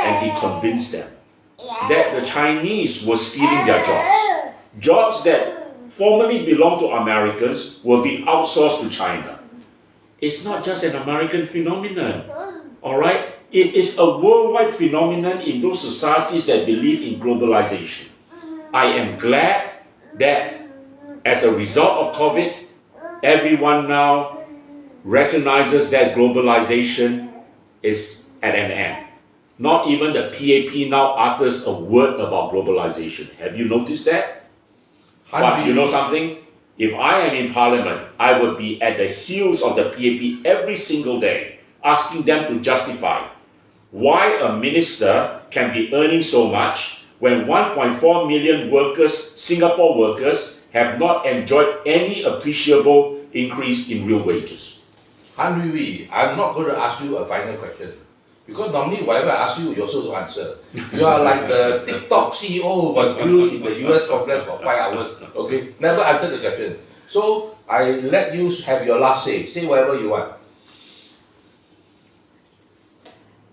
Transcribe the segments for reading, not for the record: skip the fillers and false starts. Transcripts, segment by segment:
and he convinced them that the Chinese were stealing their jobs. Jobs that formerly belonged to Americans were being outsourced to China. It's not just an American phenomenon, all right? It is a worldwide phenomenon in those societies that believe in globalization. I am glad that as a result of COVID, everyone now recognizes that globalization is at an end. Not even the PAP now utters a word about globalization. Have you noticed that? But you know something? If I am in Parliament, I would be at the heels of the PAP every single day, asking them to justify why a minister can be earning so much when 1.4 million workers, Singapore workers, have not enjoyed any appreciable increase in real wages. Hui Hui, I'm not going to ask you a final question. Because normally whatever I ask you, you also don't answer. You are like the TikTok CEO who was glued in the US Congress for 5 hours. Okay, never answer the question. So I let you have your last say. Say whatever you want.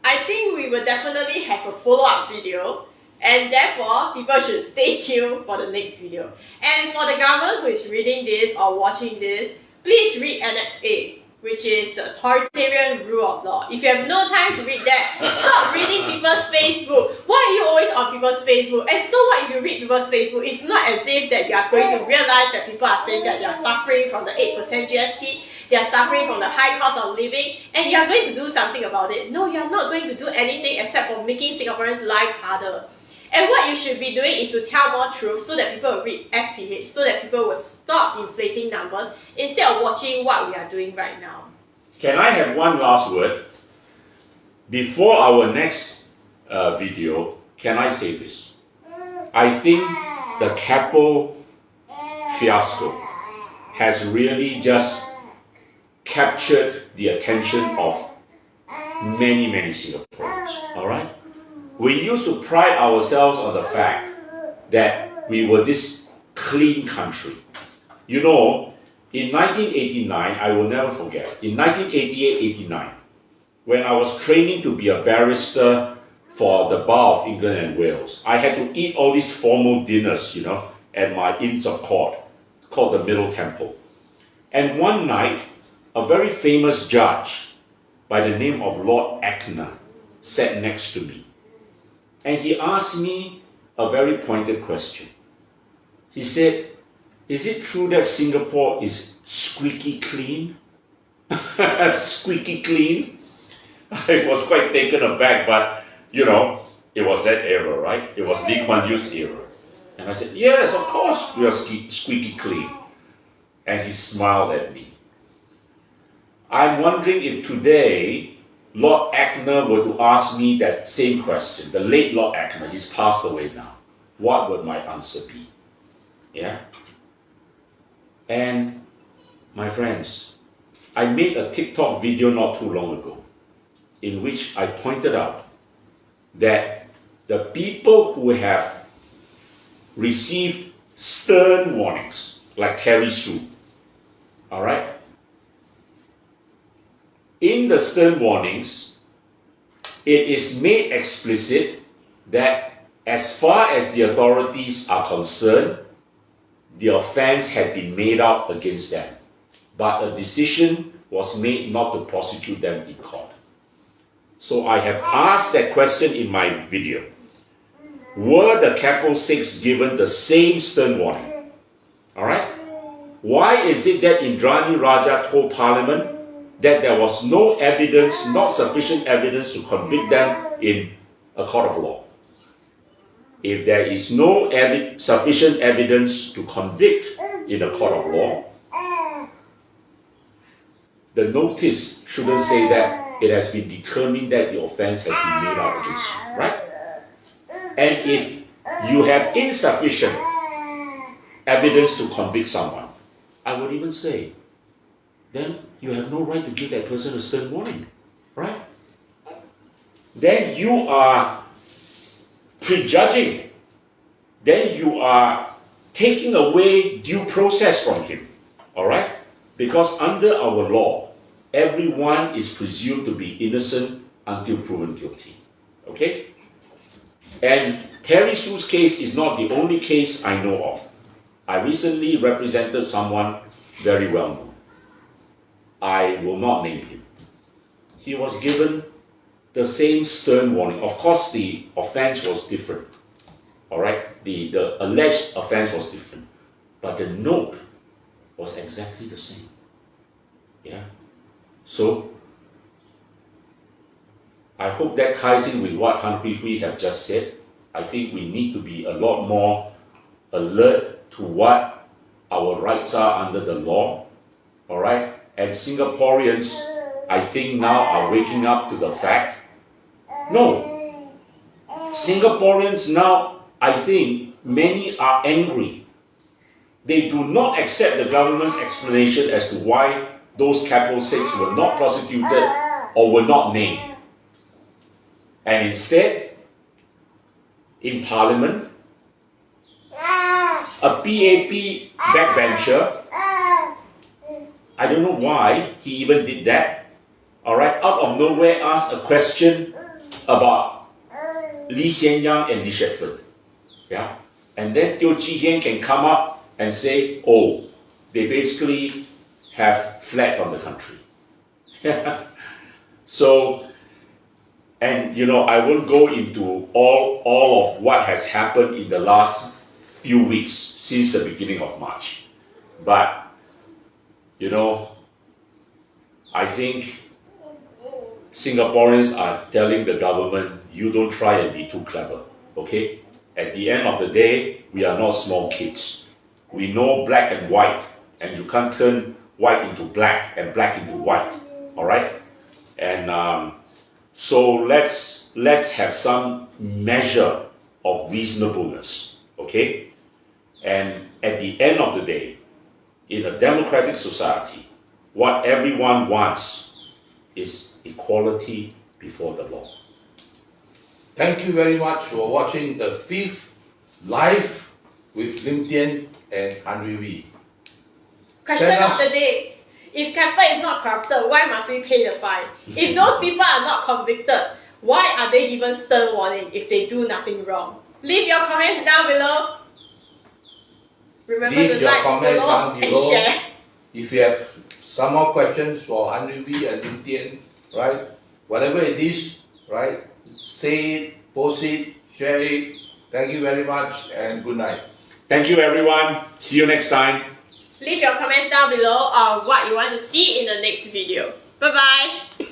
I think we will definitely have a follow-up video, and therefore people should stay tuned for the next video. And for the government who is reading this or watching this, please read Annex A, which is the authoritarian rule of law. If you have no time to read that, stop reading people's Facebook. Why are you always on people's Facebook? And so what if you read people's Facebook? It's not as if that you are going to realize that people are saying that they are suffering from the 8% GST, they are suffering from the high cost of living, and you are going to do something about it. No, you are not going to do anything except for making Singaporeans' life harder. And what you should be doing is to tell more truth so that people will read SPH, so that people will stop inflating numbers instead of watching what we are doing right now. Can I have one last word? Before our next video, can I say this? I think the Keppel fiasco has really just captured the attention of many Singaporeans, all right? We used to pride ourselves on the fact that we were this clean country. You know, in 1989, I will never forget, in 1988-89, when I was training to be a barrister for the Bar of England and Wales, I had to eat all these formal dinners, you know, at my Inns of Court, called the Middle Temple. And one night, a very famous judge by the name of Lord Ackner sat next to me. And he asked me a very pointed question. He said, "Is it true that Singapore is squeaky clean?" Squeaky clean? I was quite taken aback, but you know, it was that era, right? It was Lee Kuan Yew's era. And I said, "Yes, of course we are squeaky clean." And he smiled at me. I'm wondering if today Lord Ackner were to ask me that same question, the late Lord Ackner, he's passed away now, what would my answer be? Yeah? And my friends, I made a TikTok video not too long ago in which I pointed out that the people who have received stern warnings, like Terry Sue, all right? In the stern warnings, it is made explicit that as far as the authorities are concerned, the offense had been made out against them, but a decision was made not to prosecute them in court. So I have asked that question in my video. Were the Keppel 6 given the same stern warning? All right? Why is it that Indrani Raja told Parliament that there was no evidence, not sufficient evidence to convict them in a court of law? If there is no sufficient evidence to convict in a court of law, the notice shouldn't say that it has been determined that the offense has been made out against you, right? And if you have insufficient evidence to convict someone, I would even say, then you have no right to give that person a stern warning, right? Then you are prejudging. Then you are taking away due process from him, all right? Because under our law, everyone is presumed to be innocent until proven guilty, okay? And Terry Sue's case is not the only case I know of. I recently represented someone very well known. I will not name him. He was given the same stern warning. Of course, the offense was different. All right, the alleged offense was different, but the note was exactly the same. Yeah. So I hope that ties in with what Hui Hui have just said. I think we need to be a lot more alert to what our rights are under the law. All right, and Singaporeans, I think now are waking up to the fact. No, Singaporeans now, I think many are angry. They do not accept the government's explanation as to why those Keppel 6 were not prosecuted or were not named. And instead, in Parliament, a PAP backbencher, I don't know why he even did that, all right, out of nowhere asked a question about Lee Hsien Yang and Lee Shepard. Yeah? And then Teo Chee Hean can come up and say, oh, they basically have fled from the country. So, and you know, I won't go into all of what has happened in the last few weeks since the beginning of March. But, you know, I think Singaporeans are telling the government, you don't try and be too clever, okay? At the end of the day, we are not small kids. We know black and white, and you can't turn white into black and black into white, all right? And so let's have some measure of reasonableness, okay? And at the end of the day, in a democratic society, what everyone wants is equality before the law. Thank you very much for watching the 5th live with Lim Tian and Hui Hui. Question of the day. If Keppel is not corrupted, why must we pay the fine? If those people are not convicted, why are they given stern warning if they do nothing wrong? Leave your comments down below. Remember Leave to your like, comment follow, down and below. share. If you have some more questions for Hui Hui and Lim Tian, right? Whatever it is, right? Say it, post it, share it. Thank you very much and good night. Thank you, everyone. See you next time. Leave your comments down below on what you want to see in the next video. Bye bye.